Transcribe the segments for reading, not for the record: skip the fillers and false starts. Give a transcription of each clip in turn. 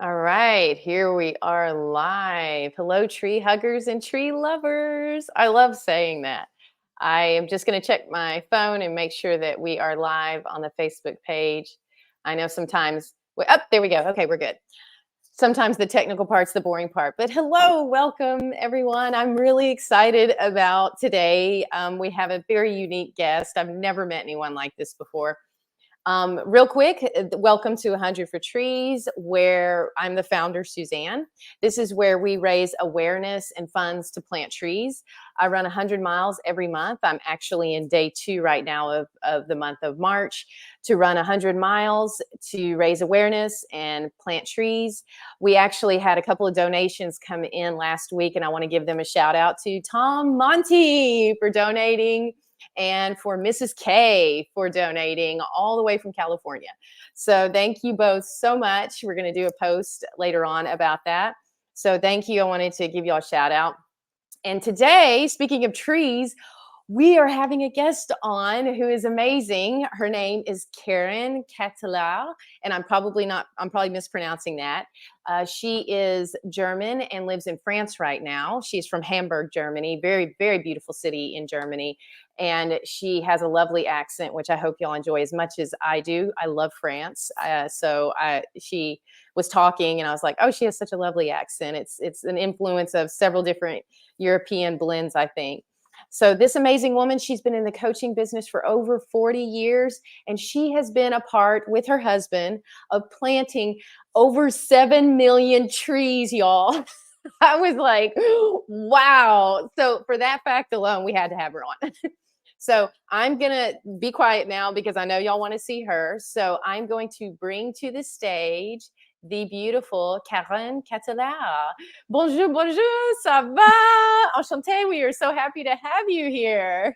All right, here we are live. Hello, tree huggers and tree lovers. I love saying that. I am just going to check my phone and make sure that we are live on the Facebook page. I know sometimes, there we go. Okay, we're good. Sometimes the technical part's the boring part, but hello, welcome everyone. I'm really excited about today. We have a very unique guest. I've never met anyone like this before. Real quick, welcome to 100 for Trees, where I'm the founder, Suzanne. This is where we raise awareness and funds to plant trees. I run 100 miles every month. I'm actually in day 2 right now of the month of March to run 100 miles to raise awareness and plant trees. We actually had a couple of donations come in last week, and I want to give them a shout out to Tom Monty for donating and for Mrs. K for donating all the way from California. So thank you both so much. We're going to do a post later on about that. So thank you. I wanted to give you all a shout out. And today, speaking of trees, we are having a guest on who is amazing. Her name is Karen Kataleer, and I'm probably mispronouncing that. She is German and lives in France right now. She's from Hamburg, Germany, very, very beautiful city in Germany. And she has a lovely accent, which I hope y'all enjoy as much as I do. I love France. She was talking and I was like, oh, she has such a lovely accent. It's an influence of several different European blends, I think. So this amazing woman, she's been in the coaching business for over 40 years, and she has been a part with her husband of planting over 7 million trees, y'all. I was like, wow. So for that fact alone, we had to have her on. So I'm going to be quiet now because I know y'all want to see her. So I'm going to bring to the stage the beautiful Karen Kataleer. Bonjour, bonjour, ça va? Enchantée. We are so happy to have you here.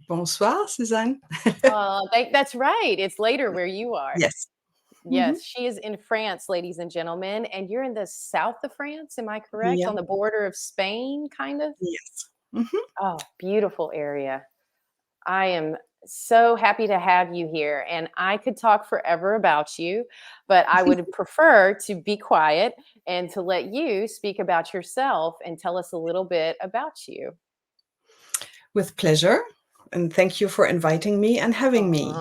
Bonsoir, Suzanne. That's right. It's later where you are. Yes. Yes, she is in France, ladies and gentlemen, and you're in the south of France, am I correct? Yeah. On the border of Spain, kind of? Yes. Oh, beautiful area. I am so happy to have you here, and I could talk forever about you, but I would prefer to be quiet and to let you speak about yourself and tell us a little bit about you. With pleasure. And thank you for inviting me and having me.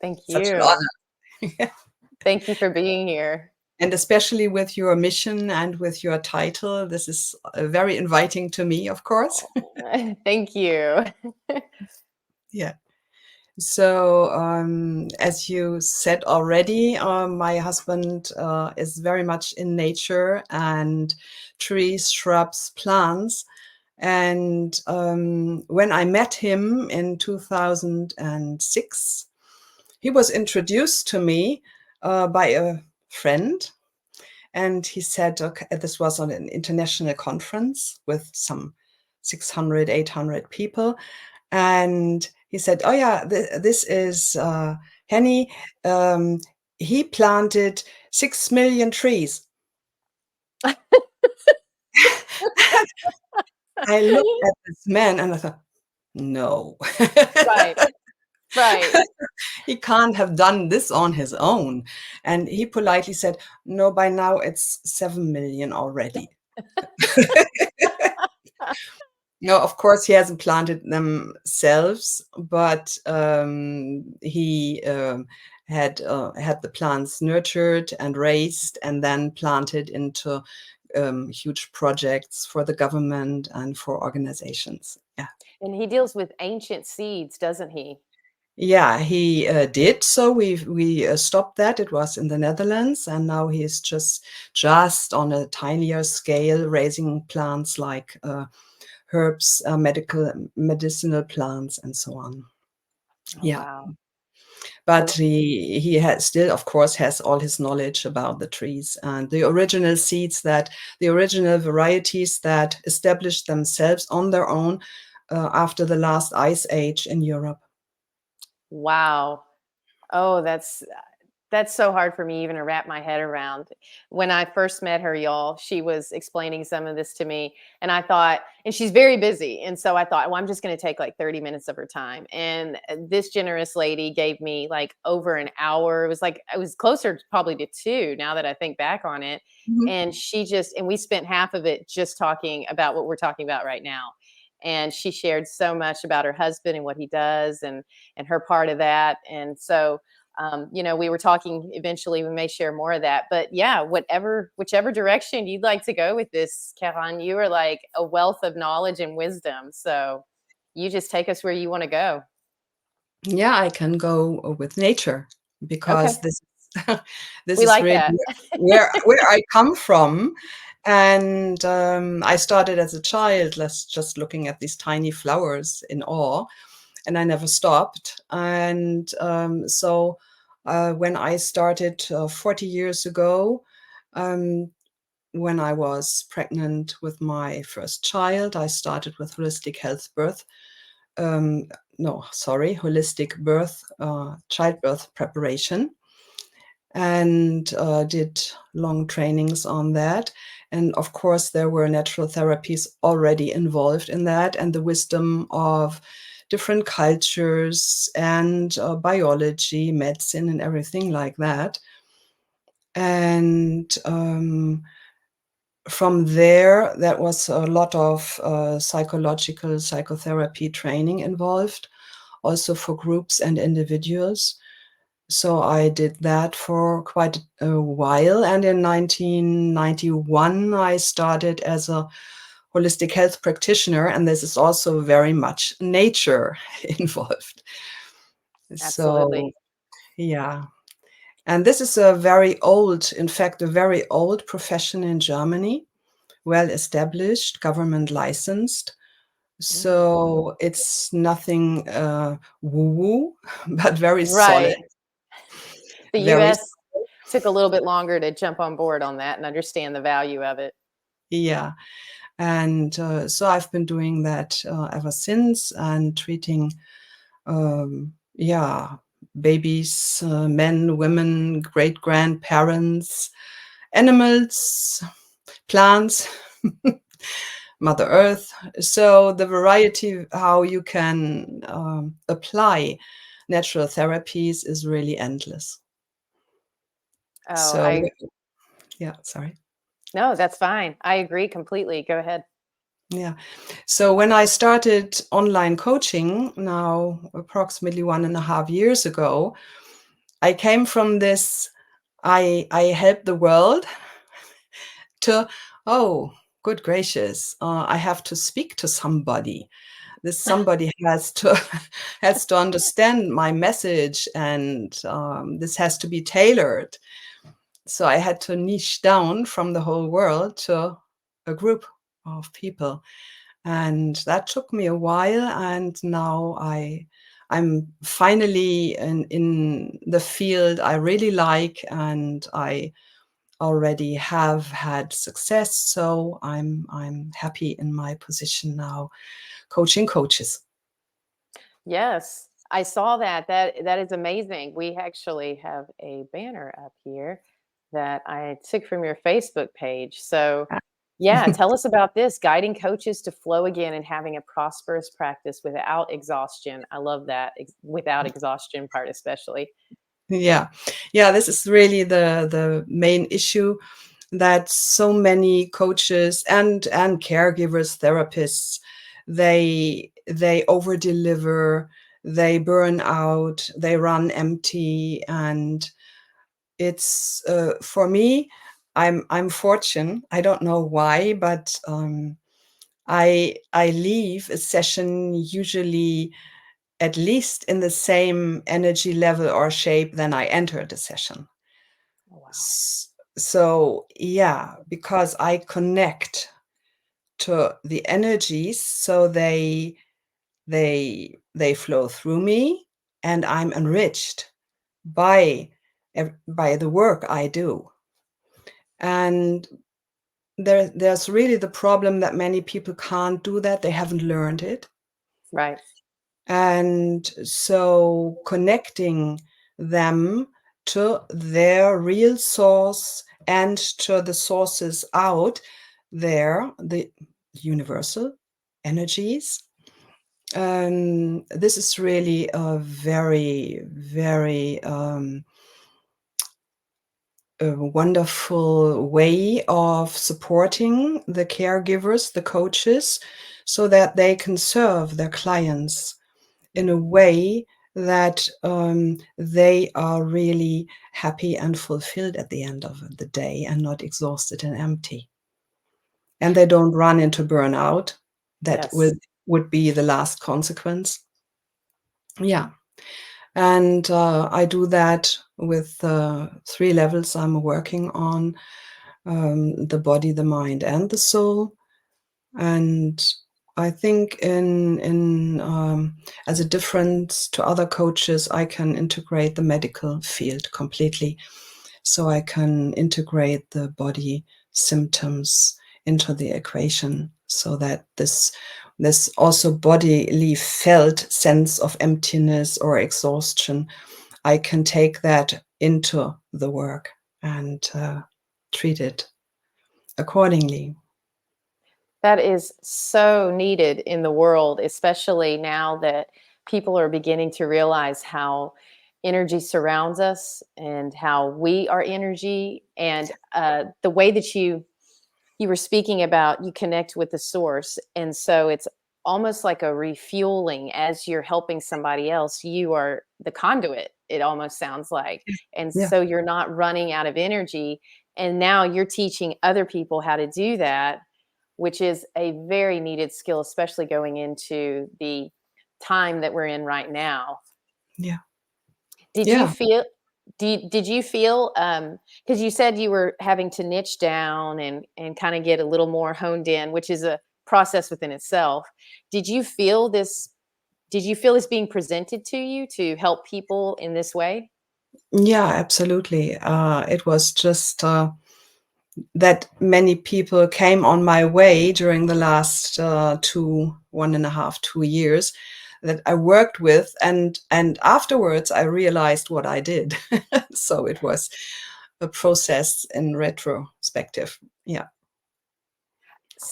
Thank Such an you. honor. Thank you for being here. And especially with your mission and with your title. This is very inviting to me, of course. Thank you. Yeah. So, as you said already, my husband is very much in nature and trees, shrubs, plants. And when I met him in 2006, he was introduced to me by a friend. And he said, okay, this was on an international conference with some 600, 800 people. And he said, oh yeah, this is Henny. He planted 6 million trees. I looked at this man and I thought, no. Right, right. He can't have done this on his own. And he politely said, no, by now it's 7 million already. No, of course, he hasn't planted them selves, but he had the plants nurtured and raised and then planted into huge projects for the government and for organizations. Yeah. And he deals with ancient seeds, doesn't he? Yeah, he did. So we stopped that. It was in the Netherlands, and now he is just on a tinier scale raising plants like herbs, medicinal plants, and so on. Oh, Yeah, wow. but he has still, of course, has all his knowledge about the trees and the original seeds, that the original varieties that established themselves on their own after the last ice age in Europe. Wow. Oh, that's That's so hard for me even to wrap my head around. When I first met her, y'all, she was explaining some of this to me, and I thought, and she's very busy, and so I thought, well, I'm just going to take like 30 minutes of her time. And this generous lady gave me like over an hour. It was like it was closer probably to 2 now that I think back on it. Mhm. And we spent half of it just talking about what we're talking about right now. And she shared so much about her husband and what he does, and her part of that. And so we were talking eventually, we may share more of that, but yeah, whichever direction you'd like to go with this, Karen, you are like a wealth of knowledge and wisdom. So you just take us where you want to go. Yeah, I can go with nature because Okay. this this We is like really that. where I come from. And I started as a child, just looking at these tiny flowers in awe, and I never stopped. And when I started 40 years ago, um, when I was pregnant with my first child, I started with holistic health birth. Um, no, sorry, holistic birth, childbirth preparation, and did long trainings on that. And of course, there were natural therapies already involved in that, and the wisdom of different cultures and biology, medicine, and everything like that. And from there, that was a lot of psychological psychotherapy training involved, also for groups and individuals. So I did that for quite a while. And in 1991, I started as a holistic health practitioner. And this is also very much nature involved. So, Absolutely. yeah. And this is a very old, in fact, a very old profession in Germany, well established, government licensed. Mm. So it's nothing woo-woo, but very solid, Right. The very, US took a little bit longer to jump on board on that and understand the value of it. yeah. And so I've been doing that ever since, and treating, yeah, babies, men, women, great grandparents, animals, plants, Mother Earth. So the variety how you can apply natural therapies is really endless. Oh, So I yeah, sorry. No, that's fine. I agree completely. Go ahead. Yeah. So when I started online coaching now approximately 1.5 years ago, I came from this, I help the world, to, oh, good gracious, I have to speak to somebody. This somebody has to has to understand my message, and this has to be tailored. So I had to niche down from the whole world to a group of people. And that took me a while, and now I'm finally in the field I really like, and I already have had success. So I'm happy in my position now, coaching coaches. Yes, I saw that. That is amazing. We actually have a banner up here that I took from your Facebook page. So, yeah, tell us about this, guiding coaches to flow again and having a prosperous practice without exhaustion. I love that. Without exhaustion part especially. Yeah. Yeah, this is really the main issue, that so many coaches and caregivers, therapists, they over deliver, they burn out, they run empty. And it's for me, I'm fortunate. I don't know why, but I leave a session usually at least in the same energy level or shape than I entered the session. Oh, wow. So yeah, because I connect to the energies, so they flow through me, and I'm enriched by by the work I do. And there's really the problem that many people can't do that. They haven't learned it. Right. And so connecting them to their real source and to the sources out there, the universal energies. This is really a very, very a wonderful way of supporting the caregivers, the coaches, so that they can serve their clients in a way that they are really happy and fulfilled at the end of the day and not exhausted and empty. And they don't run into burnout. That Yes. would be the last consequence. Yeah. And I do that with 3 levels I'm working on, the body, the mind, and the soul. And I think as a difference to other coaches, I can integrate the medical field completely. So I can integrate the body symptoms into the equation, so that this also bodily felt sense of emptiness or exhaustion, I can take that into the work and treat it accordingly. That is so needed in the world, especially now that people are beginning to realize how energy surrounds us and how we are energy. And the way that you were speaking about, you connect with the source, and so it's almost like a refueling. As you're helping somebody else, you are the conduit, it almost sounds like. And Yeah, so you're not running out of energy, and now you're teaching other people how to do that, which is a very needed skill, especially going into the time that we're in right now. yeah, Did you yeah. feel did you feel, because you said you were having to niche down and kinda get a little more honed in, which is a process within itself. Did you feel this did you feel this being presented to you to help people in this way? Yeah, absolutely. It was just that many people came on my way during the last 1.5, 2 years that I worked with, and afterwards I realized what I did. So it was a process in retrospective. Yeah.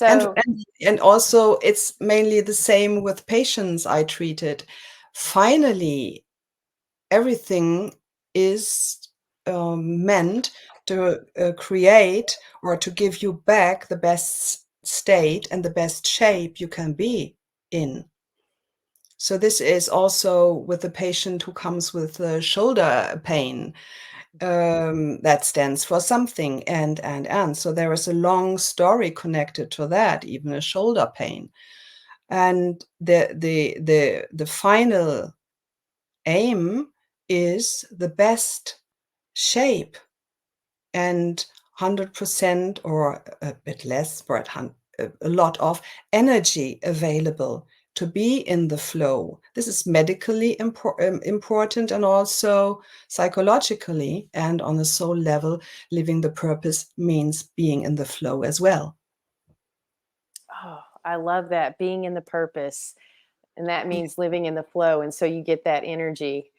And So and and also it's mainly the same with patients I treated. Finally, everything is meant to create or to give you back the best state and the best shape you can be in. So this is also with the patient who comes with shoulder pain, that stands for something, and. So there is a long story connected to that, even a shoulder pain. And the final aim is the best shape and 100% or a bit less, but a lot of energy available to be in the flow. This is medically important, and also psychologically, and on a soul level, living the purpose means being in the flow as well. oh, I love that, being in the purpose, and that Yeah, means living in the flow, and so you get that energy.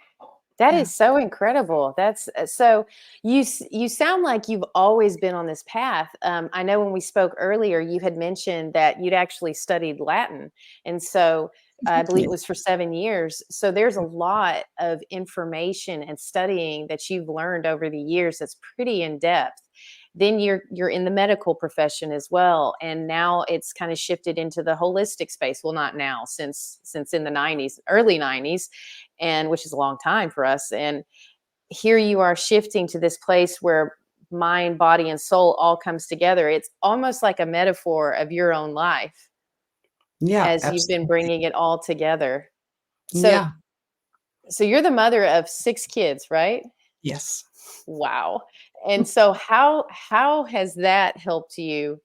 That yeah, is so incredible. That's so you sound like you've always been on this path. I know when we spoke earlier, you had mentioned that you'd actually studied Latin, and so I believe it yeah, was for 7 years. So there's a lot of information and studying that you've learned over the years that's pretty in depth. Then you're in the medical profession as well, and now it's kind of shifted into the holistic space. Well, not now, since in the 90s, early 90s, and which is a long time for us. And here you are shifting to this place where mind, body, and soul all comes together. It's almost like a metaphor of your own life yeah, as you've been absolutely. bringing it all together. So, Yeah, so you're the mother of 6 kids, right? yes. Wow. And so how has that helped you,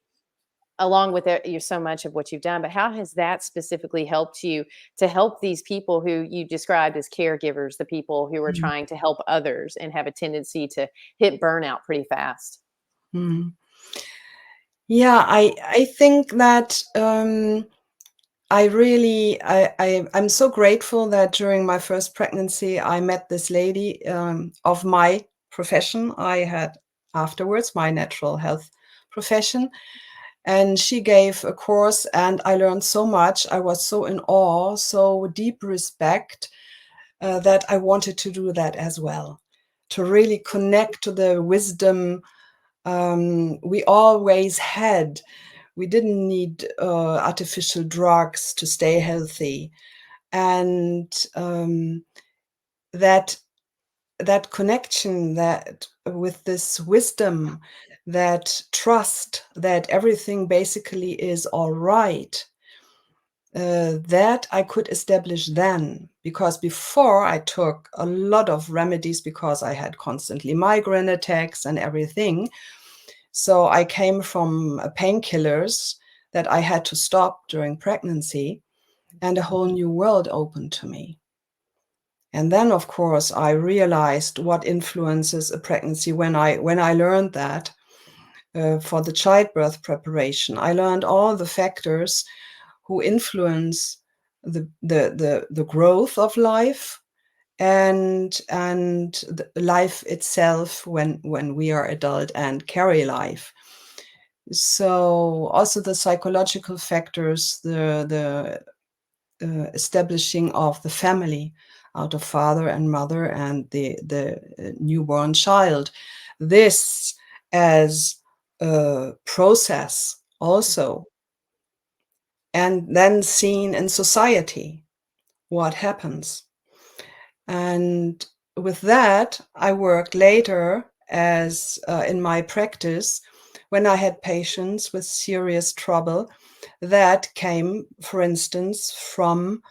along with you so much of what you've done, but how has that specifically helped you to help these people who you described as caregivers, the people who are Mhm, trying to help others and have a tendency to hit burnout pretty fast? mhm. Yeah, I think that I really I'm so grateful that during my first pregnancy I met this lady of my profession I had afterwards, my natural health profession. And she gave a course, and I learned so much. I was so in awe, so deep respect, that I wanted to do that as well, to really connect to the wisdom we always had. We didn't need artificial drugs to stay healthy. And that connection, that with this wisdom, that trust that everything basically is all right, that I could establish then. Because before, I took a lot of remedies because I had constantly migraine attacks and everything. So I came from painkillers that I had to stop during pregnancy, and a whole new world opened to me. And then, of course, I realized what influences a pregnancy when I learned that for the childbirth preparation. I learned all the factors who influence the growth of life, and the life itself when we are adult and carry life. So also the psychological factors, the establishing of the family out of father and mother and the newborn child. This as a process also, and then seen in society what happens. And with that, I worked later as in my practice when I had patients with serious trouble that came, for instance, from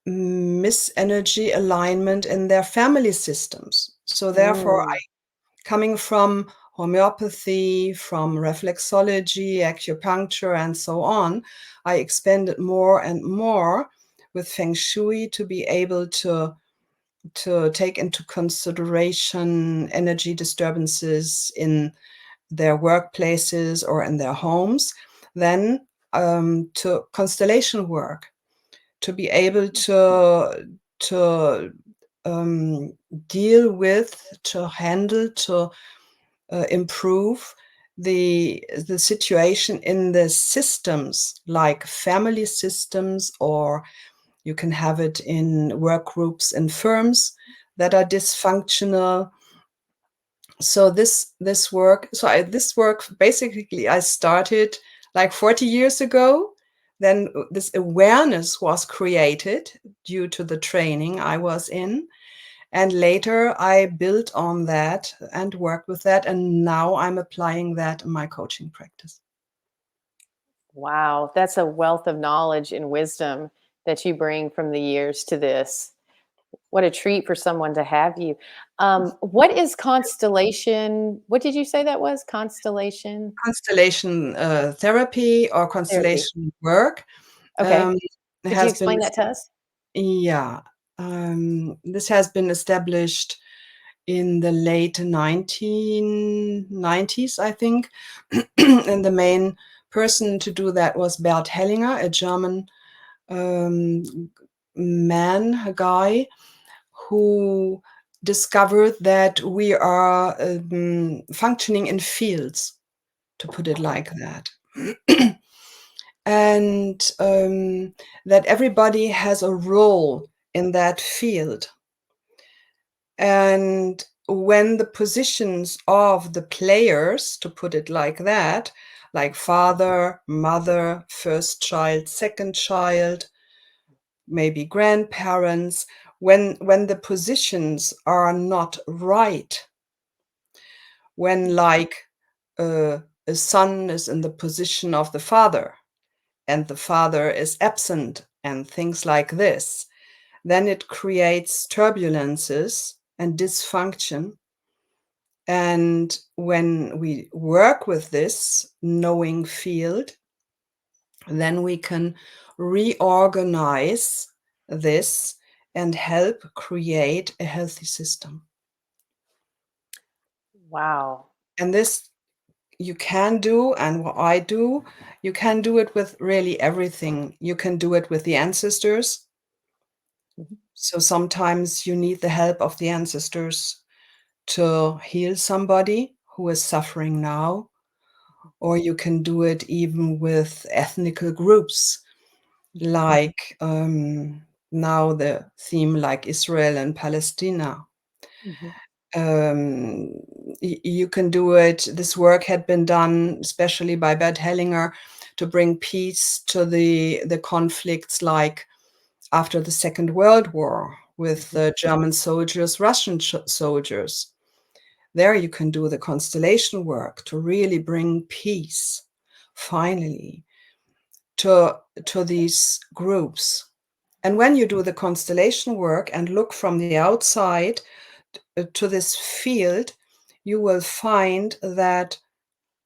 misenergy alignment in their family systems. So therefore, Mm. coming from homeopathy, from reflexology, acupuncture, and so on, I expanded more and more with Feng Shui to be able to take into consideration energy disturbances in their workplaces or in their homes, then to constellation work, to be able to deal with, to handle, to improve the situation in the systems, like family systems, or you can have it in work groups in firms that are dysfunctional. So this work, basically I started like 40 years ago. Then this awareness was created due to the training I was in. And later I built on that and worked with that. And now I'm applying that in my coaching practice. Wow, that's a wealth of knowledge and wisdom that you bring from the years to this. What a treat for someone to have you. What is constellation? What did you say that was? Constellation Constellation therapy or therapy. constellation work Okay. um, Could you has been, explain that to us? yeah, this has been established in the late 1990s, I think. And the main person to do that was Bert Hellinger, a German um, man, a guy who discovered that we are functioning in fields, to put it like that. And that everybody has a role in that field. And when the positions of the players, to put it like that, like father, mother, first child, second child, maybe grandparents, when the positions are not right, when like a son is in the position of the father and the father is absent and things like this, then it creates turbulences and dysfunction. And when we work with this knowing field, then we can reorganize this and help create a healthy system. Wow. And this you can do, and what I do, you can do it with really everything. You can do it with the ancestors. Mhm. So sometimes you need the help of the ancestors to heal somebody who is suffering now, or you can do it even with ethnical groups, like now the theme like Israel and Palestine. Mhm. Um, you can do it. This work had been done especially by Bert Hellinger to bring peace to the conflicts like after the Second World War with Mhm. the German soldiers, Russian soldiers. There you can do the constellation work to really bring peace, finally, to these groups. And when you do the constellation work and look from the outside to this field, you will find that,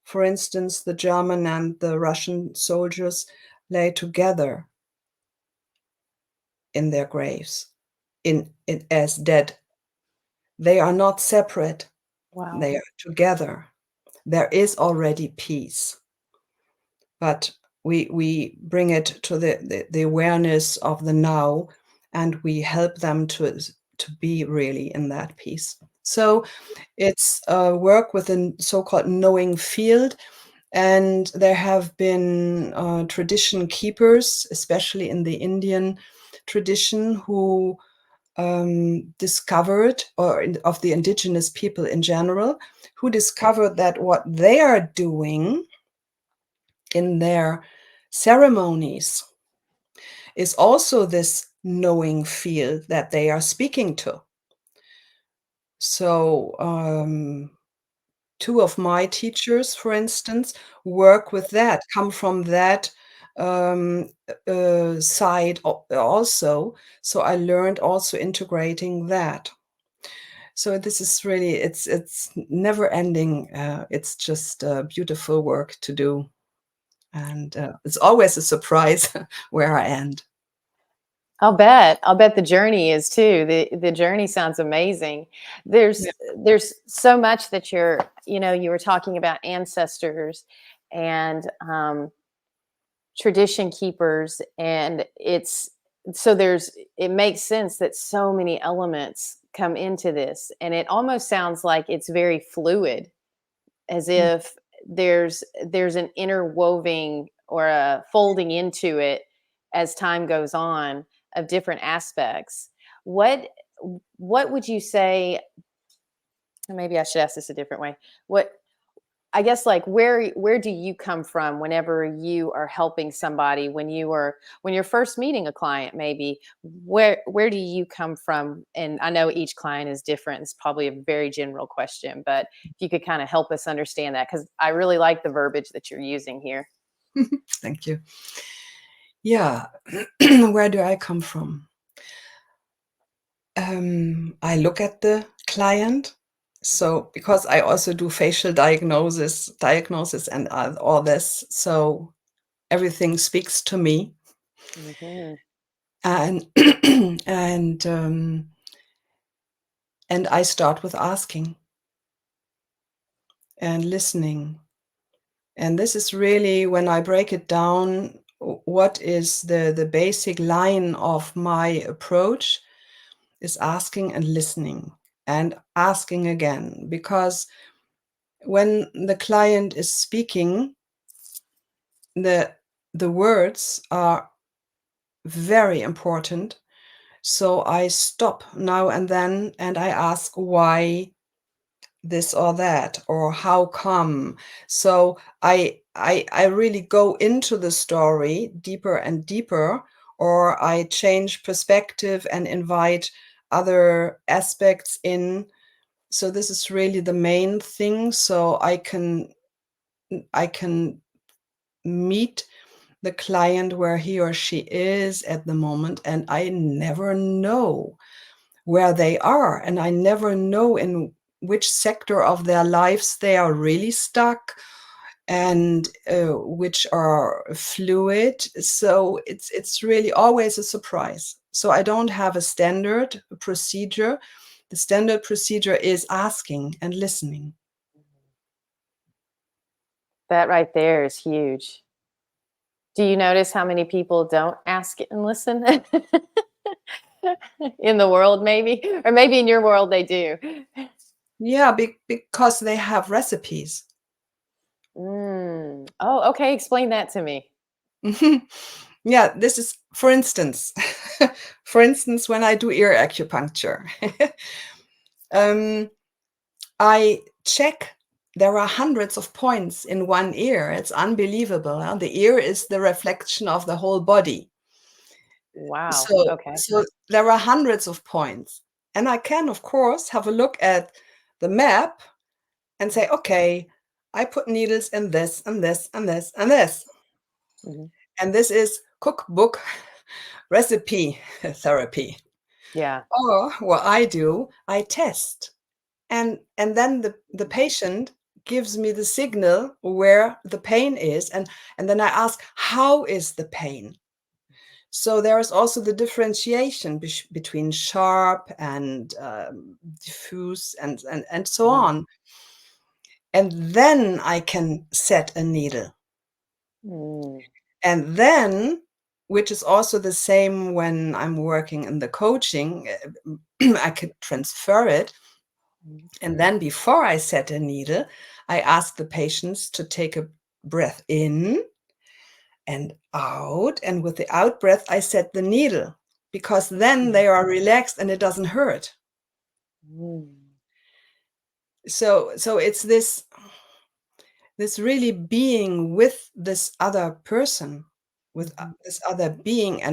for instance, the German and the Russian soldiers lay together in their graves, as dead. They are not separate, Wow. they are together. There is already peace, but we bring it to the awareness of the now, and we help them to be really in that peace. So it's work with a so-called knowing field, and there have been tradition keepers, especially in the Indian tradition, who discovered, or of the indigenous people in general, who discovered that what they are doing in their ceremonies is also this knowing field that they are speaking to. So, two of my teachers, for instance, work with that, come from that side also. So I learned also integrating that. So this is really, it's never ending. It's just beautiful work to do, and it's always a surprise where I end. I'll bet. I'll bet the journey is too. The journey sounds amazing. Yeah. There's so much that you were talking about ancestors and tradition keepers, and it makes sense that so many elements come into this, and it almost sounds like it's very fluid, as Mm. if there's an interwoving or a folding into it as time goes on of different aspects. What what would you say, maybe I should ask this a different way. What I guess, like, where do you come from whenever you are helping somebody, when you're first meeting a client, maybe where do you come from? And I know each client is different. It's probably a very general question, but if you could kind of help us understand that, because I really like the verbiage that you're using here. Thank you. Yeah, where do I come from? I look at the client. So because I also do facial diagnosis and all this, so everything speaks to me. Hmm. And and and I start with asking and listening. And this is really when I break it down, what is the basic line of my approach is asking and listening and asking again, because when the client is speaking, the the words are very important. So I stop now and then and I ask why this or that, or how come. So I really go into the story deeper and deeper, or I change perspective and invite other aspects in. So this is really the main thing. So I can meet the client where he or she is at the moment, and I never know where they are, and I never know in which sector of their lives they are really stuck, and which are fluid. So it's really always a surprise. So I don't have a standard procedure. The standard procedure is asking and listening. That right there is huge. Do you notice how many people don't ask it and listen? In the world, maybe, or maybe in your world they do. Yeah, because they have recipes. Mm. Oh, okay. Explain that to me. Yeah, this is, for instance, for instance, when I do ear acupuncture, um, I check. There are hundreds of points in one ear. It's unbelievable. Huh? The ear is the reflection of the whole body. Wow. So, Okay. so there are hundreds of points, and I can, of course, have a look at the map and say, okay, I put needles in this and this and this and this. Mhm. And this is cookbook recipe therapy. Yeah. Or what I do, I test. And then the patient gives me the signal where the pain is. And then I ask, how is the pain? So there is also the differentiation between sharp and diffuse and so Mhm. on. And then I can set a needle. Mm. And then, which is also the same when I'm working in the coaching, I could transfer it. Mhm. And then before I set a needle, I ask the patients to take a breath in and out. And with the out breath, I set the needle because then Mhm. they are relaxed and it doesn't hurt. Mm. So it's this really being with this other person, with Mhm. this other being,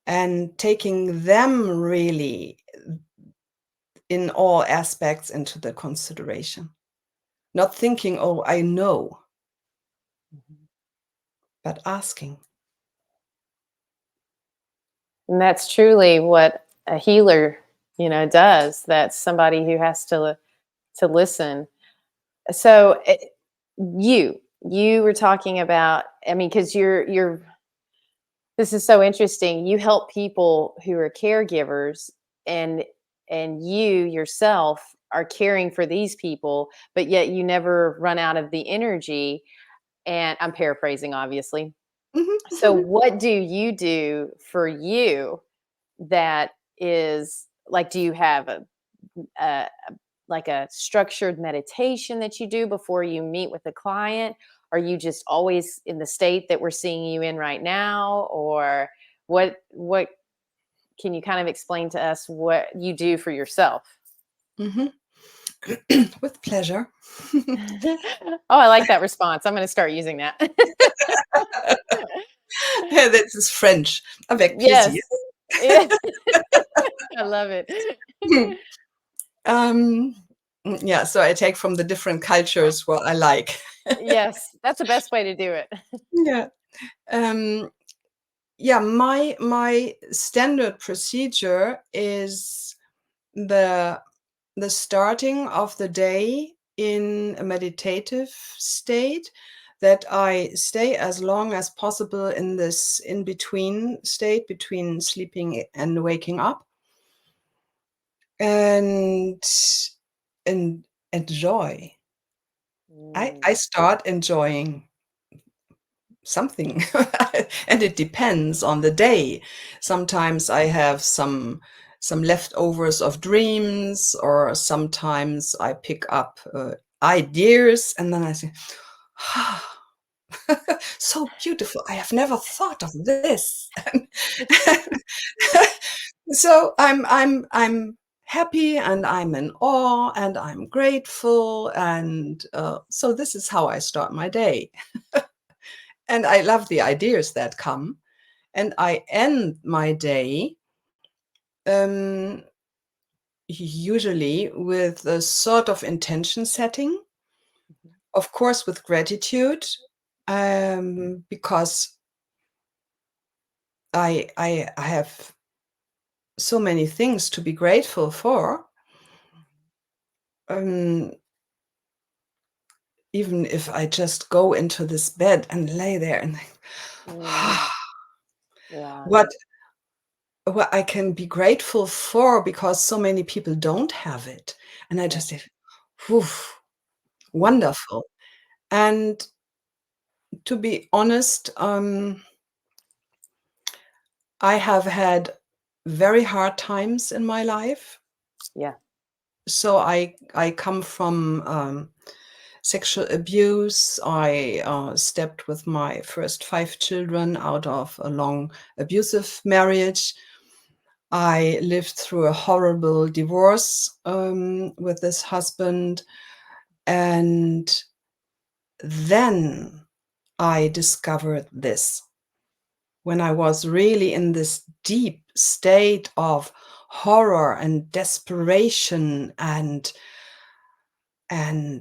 and taking them really in all aspects into the consideration. Not thinking, oh, I know, Mhm. but asking. And that's truly what a healer, does. That's somebody who has to listen. So you were talking about, I mean, because you're this is so interesting. You help people who are caregivers, and you yourself are caring for these people, but yet you never run out of the energy. And I'm paraphrasing, obviously. Mhm, So mhm, what do you do for you that is like, do you have a like a structured meditation that you do before you meet with a client? Are you just always in the state that we're seeing you in right now? Or what can you kind of explain to us what you do for yourself? mhm. With pleasure. Oh, I like that response. I'm going to start using that. Yeah, this is French. Avec plaisir. Yes. Yeah. I love it. Um, yeah, so I take from the different cultures what I like. Yes, that's the best way to do it. Yeah. Um, yeah, my standard procedure is the the starting of the day in a meditative state, that I stay as long as possible in this in between state between sleeping and waking up, and and enjoy. I Mm, start enjoying something, and it depends on the day. Sometimes I have some leftovers of dreams, or sometimes I pick up ideas, and then I say, "Ah, so beautiful! I have never thought of this." So I'm happy, and I'm in awe, and I'm grateful, and so this is how I start my day. And I love the ideas that come. And I end my day um, usually with a sort of intention setting, mhm, of course, with gratitude, because I have so many things to be grateful for. Um, Even if I just go into this bed and lay there and think, mm, yeah. what what I can be grateful for, because so many people don't have it, and I Yeah. just say, "Whew, Mm, wonderful." And to be honest, I have had very hard times in my life, yeah. So I come from sexual abuse. I stepped with my first 5 children out of a long abusive marriage. I lived through a horrible divorce with this husband. And then I discovered this when I was really in this deep state of horror and desperation and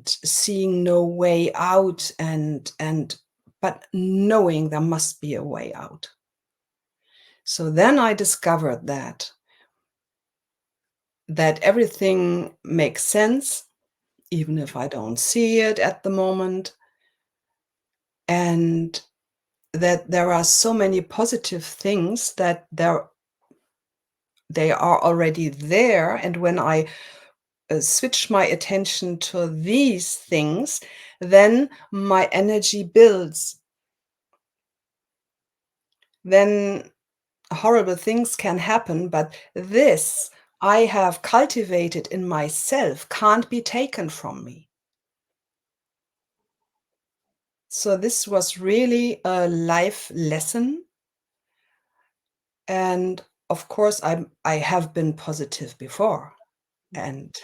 seeing no way out and but knowing there must be a way out. So then I discovered that everything makes sense, even if I don't see it at the moment, and that there are so many positive things that they are already there. And when I switch my attention to these things, then my energy builds. Then horrible things can happen, but this I have cultivated in myself can't be taken from me. So this was really a life lesson. And of course, I have been positive before. And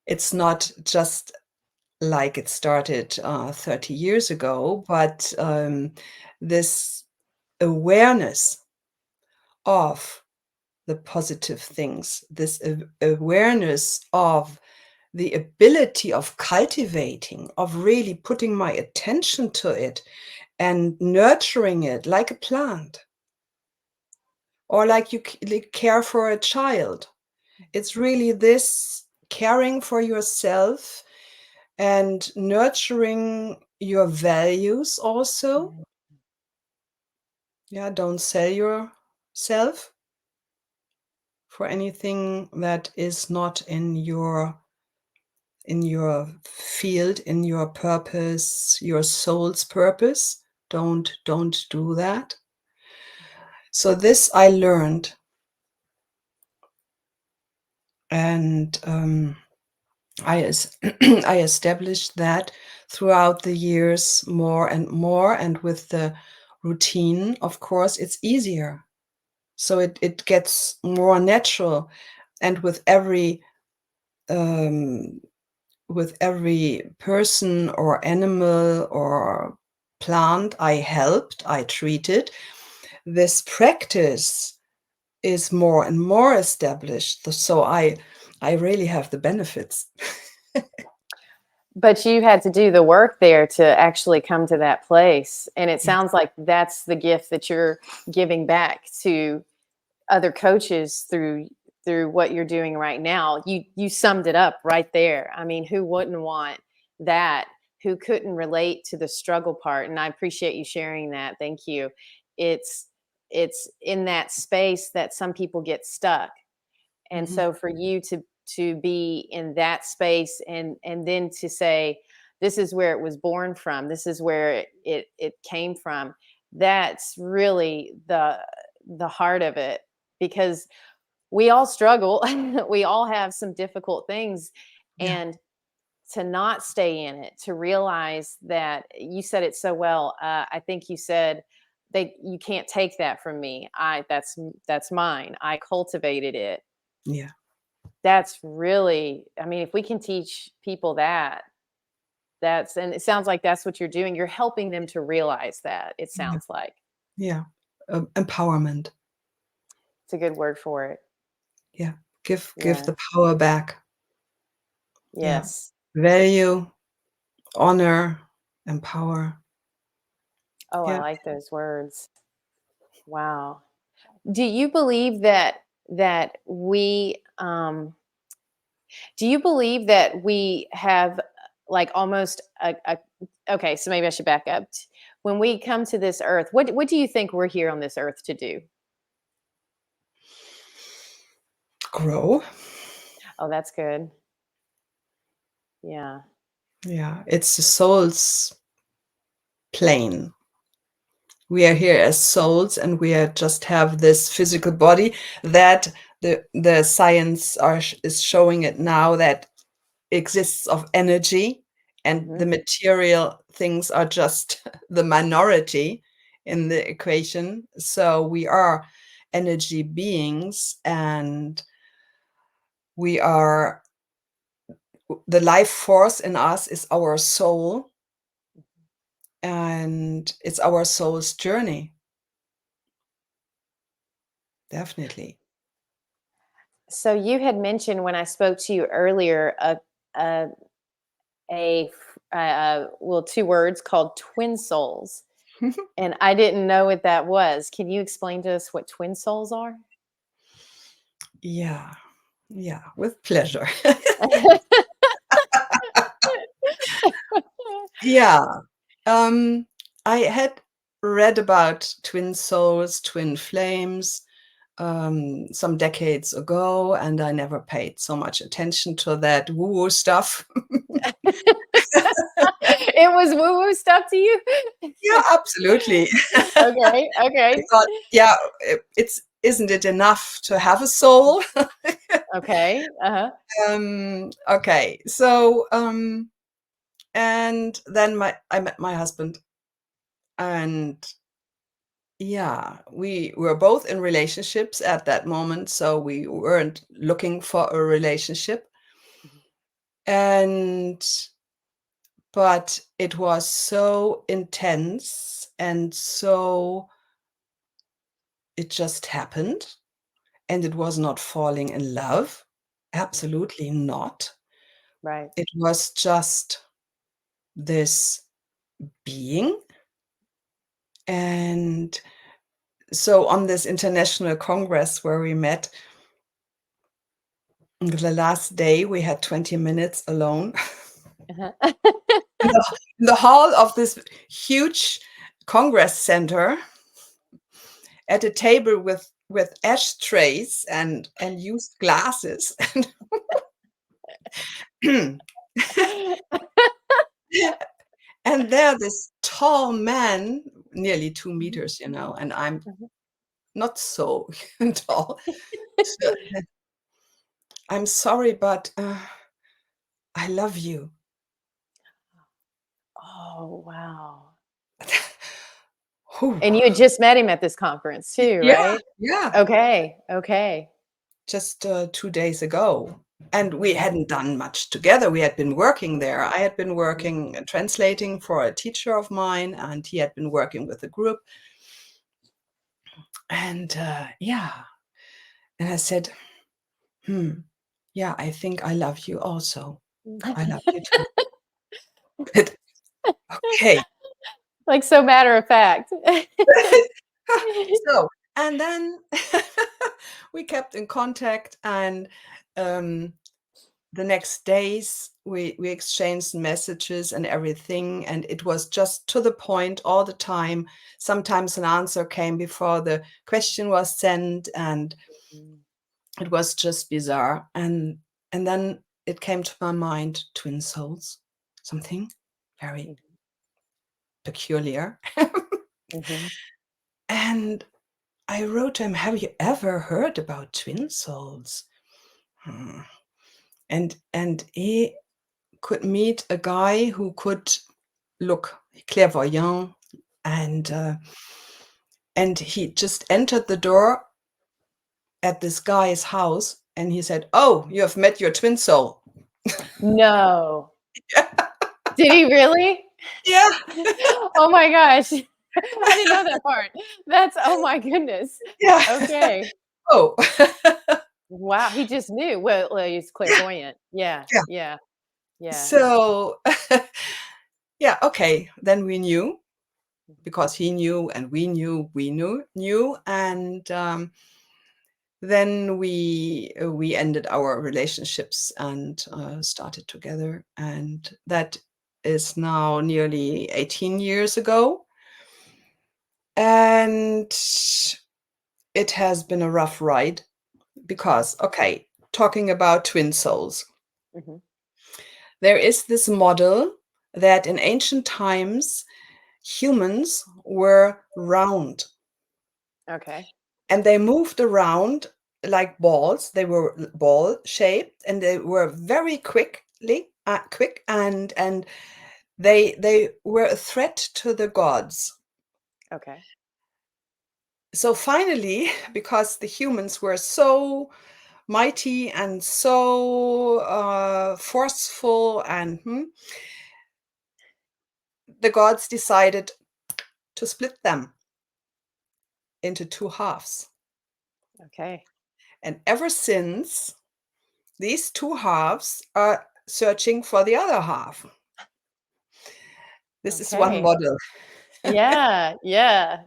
it's not just like it started 30 years ago, but this awareness of the positive things, this awareness of the ability of cultivating, of really putting my attention to it and nurturing it like a plant, or like you care for a child. It's really this caring for yourself and nurturing your values also. Yeah, don't sell yourself for anything that is not in your field, in your purpose, your soul's purpose. Don't do that. So this I learned, and I established that throughout the years more and more, and with the routine, of course, it's easier. So it gets more natural, and with every person or animal or plant I helped, I treated, this practice is more and more established. So I really have the benefits. But you had to do the work there to actually come to that place. And it Yes. sounds like that's the gift that you're giving back to other coaches through what you're doing right now. You summed it up right there. I mean, who wouldn't want that? Who couldn't relate to the struggle part? And I appreciate you sharing that. Thank you. It's it's in that space that some people get stuck. And Mhm. so for you to be in that space and then to say, this is where it was born from, this is where it came from, that's really the heart of it. Because we all struggle, we all have some difficult things. Yeah. And to not stay in it, to realize that, you said it so well, I think you said, they you can't take that from me, that's mine, I cultivated it. Yeah. That's really, I mean, if we can teach people that, that's, and it sounds like that's what you're doing. You're helping them to realize that, it Yeah. sounds like. Yeah. Empowerment. It's a good word for it. Yeah. Give Yeah. the power back. Yeah. Yes. Value, honor, empower. Oh, I Yeah. like those words. Wow. Do you believe that do you believe that we have like almost a okay, so maybe I should back up. When we come to this earth, what do you think we're here on this earth to do? Grow. Oh, that's good. Yeah. Yeah. It's the soul's plane. We are here as souls, and we are just have this physical body that the science is showing it now that exists of energy, and the Mhm. material things are just the minority in the equation. So we are energy beings, and we are the life force in us is our soul, and it's our soul's journey. Definitely. So you had mentioned when I spoke to you earlier a, well, two words called twin souls, and I didn't know what that was. Can you explain to us what twin souls are? Yeah, yeah, with pleasure. Yeah. Um, I had read about twin souls, twin flames, some decades ago, and I never paid so much attention to that woo-woo stuff. It was woo woo stuff to you. Yeah, absolutely. Okay, I okay, thought, yeah, it's isn't it enough to have a soul? okay. Uh-huh. Okay, so and then I met my husband, and yeah, we were both in relationships at that moment, so we weren't looking for a relationship. Mhm. And but it was so intense, and so it just happened, and it was not falling in love. Mhm. Absolutely not. Right. It was just this being. And so on this international congress where we met, the last day we had 20 minutes alone Uh-huh. in the hall of this huge congress center, at a table with ashtrays and used glasses. And and there this tall man, nearly 2 Mhm. meters, and I'm Mhm. not so tall. So, "I'm sorry, but, I love you." Oh, wow. Whew. And you had just met him at this conference too, Yeah, right? yeah, Okay, okay. just, 2 days ago, and we Mhm, hadn't done much together. We had been working there. I had been mhm, working translating for a teacher of mine, and he had been working with a group, and, yeah, and I said, "Hmm, yeah, I think I love you also. I love you too." But okay. like, so matter of fact. So, and then we kept in contact, and, um, the next days we exchanged messages and everything, and it was just to the point all the time. Sometimes an answer came before the question was sent, and Mm, it was just bizarre. And then it came to my mind, twin souls, something very mhm, peculiar. mhm. And I wrote to him, "Have you ever heard about twin souls?" Hmm. And he could meet a guy who could look clairvoyant, and he just entered the door at this guy's house, and he said, "Oh, you have met your twin soul." No. Did he really? Yeah, Oh my gosh. I didn't know that part. That's oh my goodness. yeah. Okay. Oh. Wow, he just knew. Well, he's Yeah, clairvoyant. Yeah, yeah. yeah, yeah. So, yeah, okay, then we knew, because he knew and we knew, and, then we ended our relationships and, started together, and that is now nearly 18 years ago, and it has been a rough ride because, okay, talking about twin souls, Mhm. there is this model that in ancient times humans were round, Okay. and they moved around like balls. They were ball shaped, and they were very quick, and they were a threat to the gods. Okay. So finally, because the humans were so mighty and so forceful, and the gods decided to split them into two halves. Okay. And ever since, these two halves are searching for the other half. This is one Okay. model. Yeah. Yeah.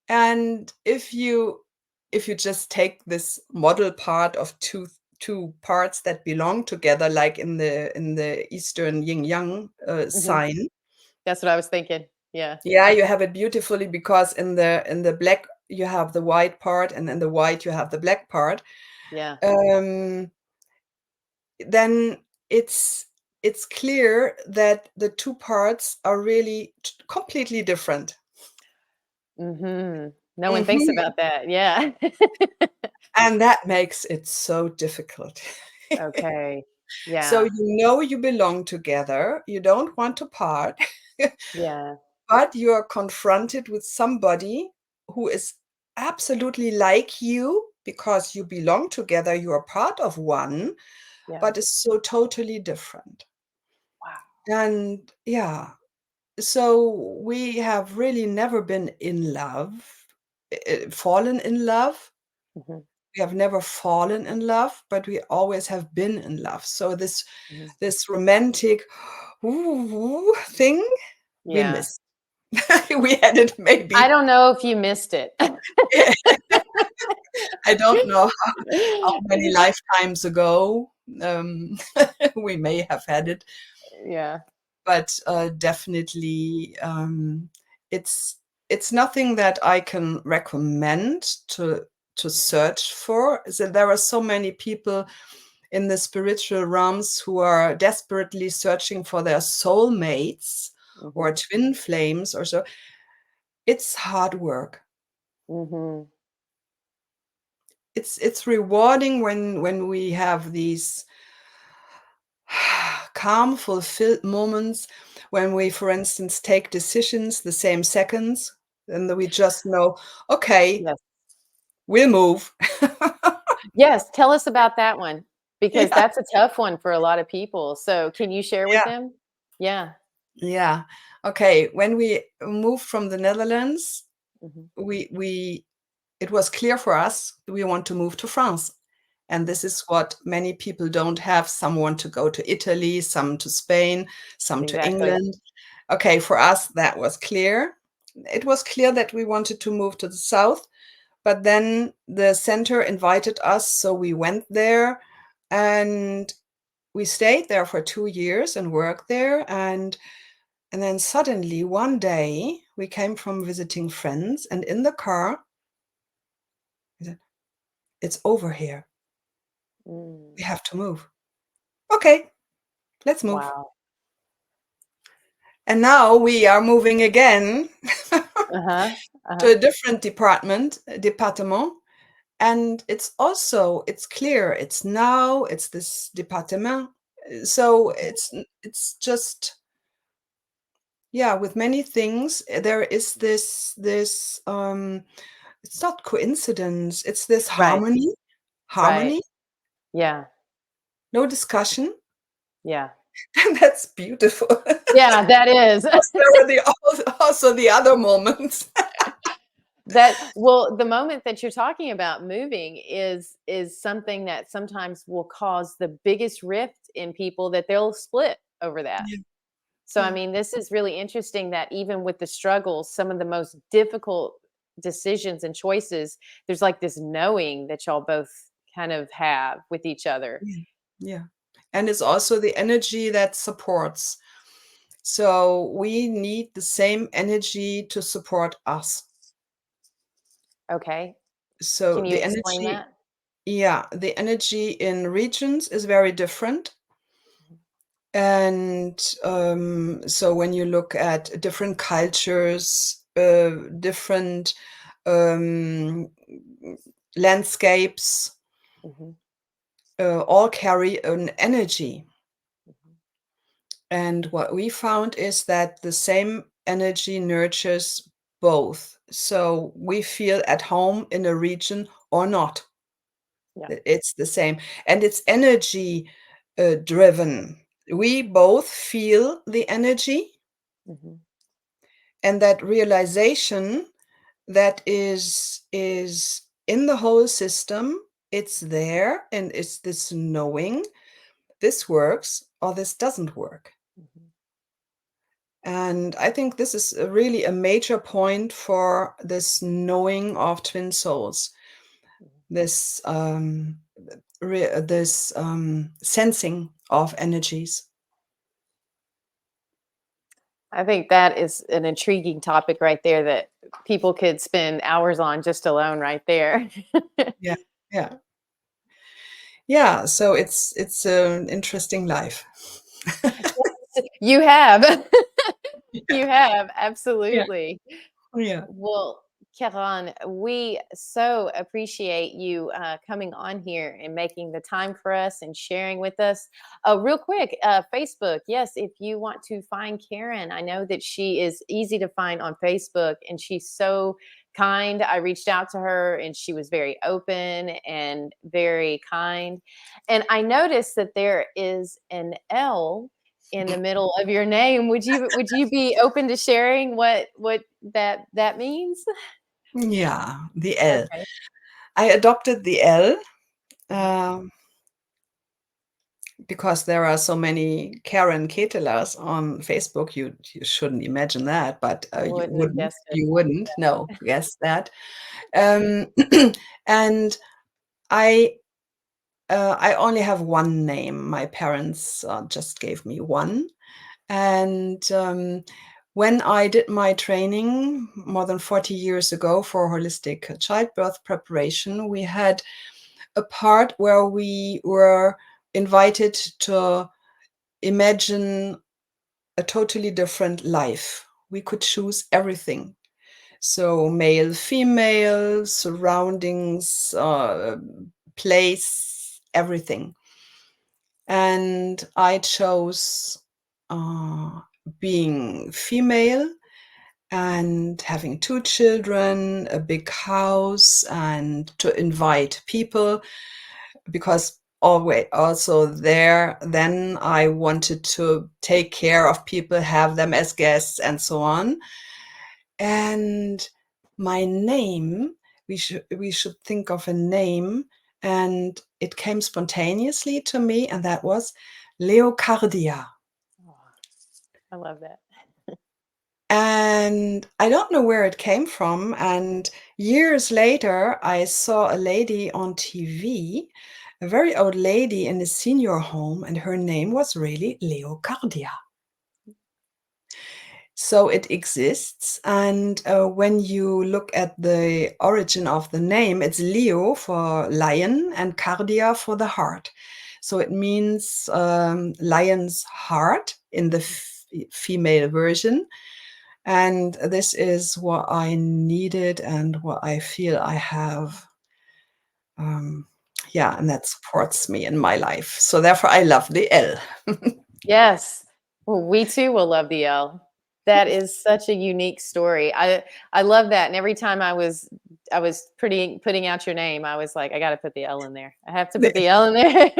And if you just take this model part of two parts that belong together, like in the Eastern yin yang Hmm. sign, That's what I was thinking. Yeah. yeah, you have it beautifully, because in the black you have the white part, and in the white you have the black part. Yeah. Um, then it's clear that the two parts are really completely different. Hmm. No one thinks Mhm. about that. Yeah. And that makes it so difficult. Okay. So Yeah. you belong together, you don't want to part, Yeah. but you are confronted with somebody who is absolutely like you, because you belong together, you are part of one, Yeah. but is so totally different. Wow. And yeah, so we have really never been in love, fallen in love. Hmm. We have never fallen in love, but we always have been in love. So Hmm. this romantic thing we Yeah. missed. We had it I maybe. don't know if you missed it. I don't know how many lifetimes ago we may have had it, Yeah. but definitely it's it's nothing that I can recommend to search for. So there are so many people in the spiritual realms who are desperately searching for their soulmates or Hmm. twin flames or so. It's hard work. Hmm. It's rewarding when we have these calm, fulfilled moments, when we, for instance, take decisions the same seconds, and we just know, okay, Yes. we'll move. Yes. Tell us about that one because Yeah, that's a tough one for a lot of people. So, can you share with yeah, them? Yeah. yeah. Okay, when we moved from the Netherlands, Hmm. we it was clear for us we want to move to France. And this is what many people don't have. Some want to go to Italy, some to Spain, some to Exactly. England. Okay, for us, that was clear. It was clear that we wanted to move to the south, but then the center invited us, so we went there, and we stayed there for 2 years and worked there. And then suddenly one day we came from visiting friends, and in the car, we said, it's over here. Mm. We have to move. Okay, let's move. Wow. And now we are moving again Uh-huh. to Uh-huh. a different department, and it's clear it's this department. So it's just, yeah, with many things there is this it's not coincidence, it's this Right. Right. harmony, Yeah. no discussion. Yeah. And that's beautiful. Yeah, that is. There were also the other moments. That well, the moment that you're talking about moving is something that sometimes will cause the biggest rift in people that they'll split over that. Yeah, So, I yeah. mean, this is really interesting that even with the struggles, some of the most difficult decisions and choices, there's like this knowing that y'all both kind of have with each other. Yeah, yeah. And it's also the energy that supports. So we need the same energy to support us. Okay. So Can you the explain energy, that? yeah, the energy in regions is very different. And so when you look at different cultures, different um, landscapes, Mhm, all carry an energy. mhm. And what we found is that the same energy nurtures both. So we feel at home in a region or not. Yeah. It's the same. And it's energy driven. We both feel the energy, Mhm, and that realization that is in the whole system, it's there, and it's this knowing this works or this doesn't work. mhm, And I think this is really a major point for this knowing of twin souls, mhm. this sensing of energies. I think that is an intriguing topic right there that people could spend hours on just alone right there. Yeah, yeah, yeah. So it's an interesting life. You have. Yeah, You have, yeah, absolutely. yeah. Well, Karan, we so appreciate you coming on here and making the time for us and sharing with us. Real quick, Facebook. Yes, if you want to find Karen, I know that she is easy to find on Facebook and she's so kind. I reached out to her and she was very open and very kind. And I noticed that there is an L in the middle of your name. Would you be open to sharing what that means? Yeah, the L. Okay. I adopted the L Mhm. um, because there are so many Karen Ketelers on Facebook. You shouldn't imagine that, but you Wouldn't have wouldn't. guessed it. You wouldn't. No, guess that. Um, and I I only have one name. My parents just gave me one. And when I did my training more than 40 years ago for holistic childbirth preparation, we had a part where we were invited to imagine a totally different life. We could choose everything. So, male, female, surroundings, place, everything. And I chose uh, being female and having two children, a big house, and to invite people because always also there then I wanted to take care of people, have them as guests and so on. And my name, we should think of a name, and it came spontaneously to me, and that was Leocardia. Oh, I love that. And I don't know where it came from. And years later, I saw a lady on TV, a very old lady in a senior home, and her name was really Leocardia. So it exists. And when you look at the origin of the name, it's Leo for lion and cardia for the heart. So it means lion's heart in the female version. And this is what I needed and what I feel I have. Um, yeah, and that supports me in my life. So therefore, I love the L. Yes. Well, we too will love the L. That is such a unique story. I love that. And every time I was putting out your name, I was like, I got to put the L in there. I have to put the L in there.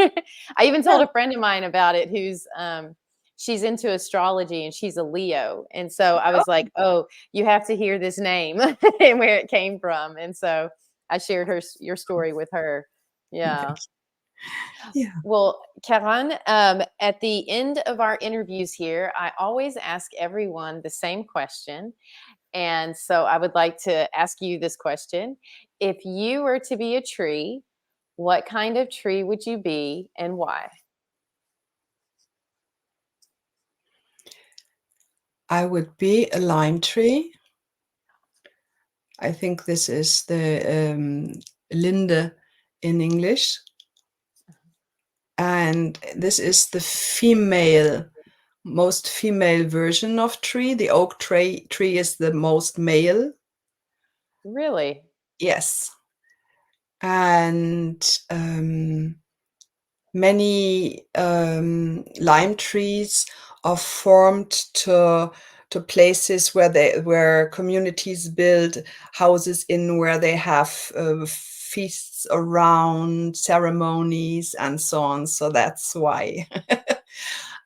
I even told Yeah. a friend of mine about it who's she's into astrology and she's a Leo. And so I was like, "Oh, you have to hear this name and where it came from." And so I shared your story with her. Yeah. Thank you. Yeah. Well, Karan, at the end of our interviews here, I always ask everyone the same question. And so I would like to ask you this question. If you were to be a tree, what kind of tree would you be and why? I would be a lime tree. I think this is the Linde in English. And this is the most female version of tree. The oak tree is the most male. Really? Yes. and many lime trees are formed to places where communities build houses in, where they have feasts around, ceremonies, and so on. So that's why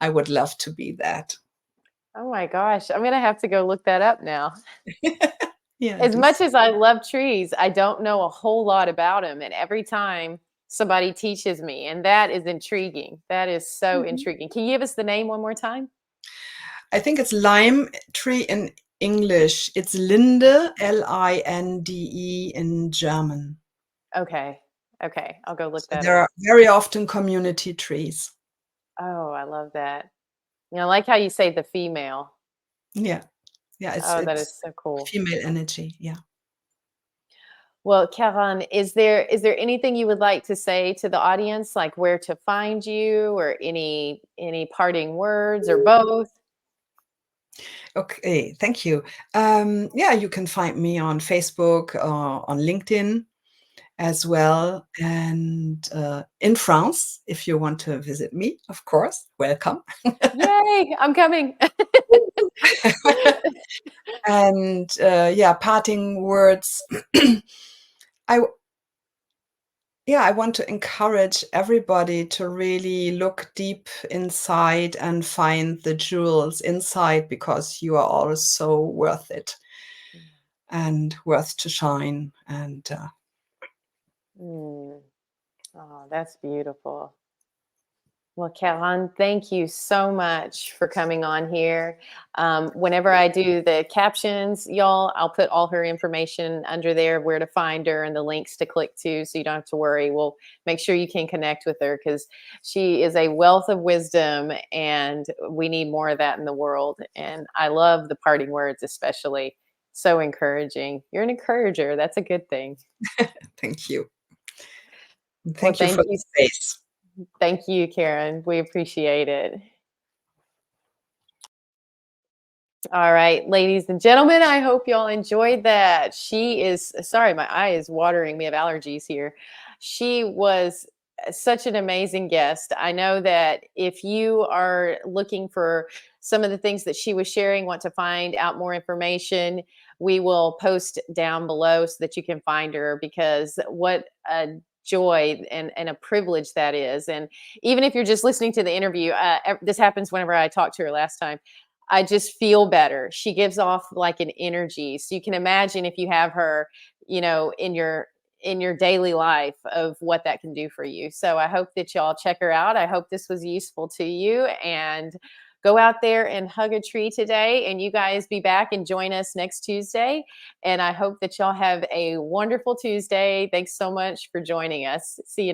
I would love to be that. Oh my gosh, I'm gonna have to go look that up now. Yeah, As do much so. as I love trees, I don't know a whole lot about them, and every time somebody teaches me, and that is intriguing. That is so Mhm. intriguing. Can you give us the name one more time? I think it's lime tree in English. It's Linde, Linde in German. Okay. Okay, I'll go look So that there up. are very often community trees. Oh, I love that. I like how you say the female. Yeah, yeah, Oh, that it's is so cool. female energy. Yeah. Well, Karen, is there anything you would like to say to the audience, like where to find you, or any parting words, or both? Okay, thank you. Yeah, you can find me on Facebook or on LinkedIn as well, and in France, if you want to visit me, of course, welcome. Yay, I'm coming. And yeah, parting words. I Yeah, I want to encourage everybody to really look deep inside and find the jewels inside, because you are all so worth it and worth to shine. And Mm. Oh, that's beautiful. Well, Karen, thank you so much for coming on here. Whenever I do the captions, y'all, I'll put all her information under there, where to find her and the links to click to, so you don't have to worry. We'll make sure you can connect with her, because she is a wealth of wisdom, and we need more of that in the world. And I love the parting words, especially. So encouraging. You're an encourager. That's a good thing. thank you. And Well, thank you for the space. thank you, Karen. We appreciate it. All right, ladies and gentlemen, I hope y'all enjoyed that. She is, sorry, my eye is watering. We have allergies here. She was such an amazing guest. I know that if you are looking for some of the things that she was sharing, want to find out more information, we will post down below so that you can find her, because what a joy and a privilege that is. And even if you're just listening to the interview, this happens whenever I talked to her last time. I just feel better. She gives off like an energy. So you can imagine, if you have her, in your daily life, of what that can do for you. So I hope that y'all check her out. I hope this was useful to you, and go out there and hug a tree today, and you guys be back and join us next Tuesday. And I hope that y'all have a wonderful Tuesday. Thanks so much for joining us. See you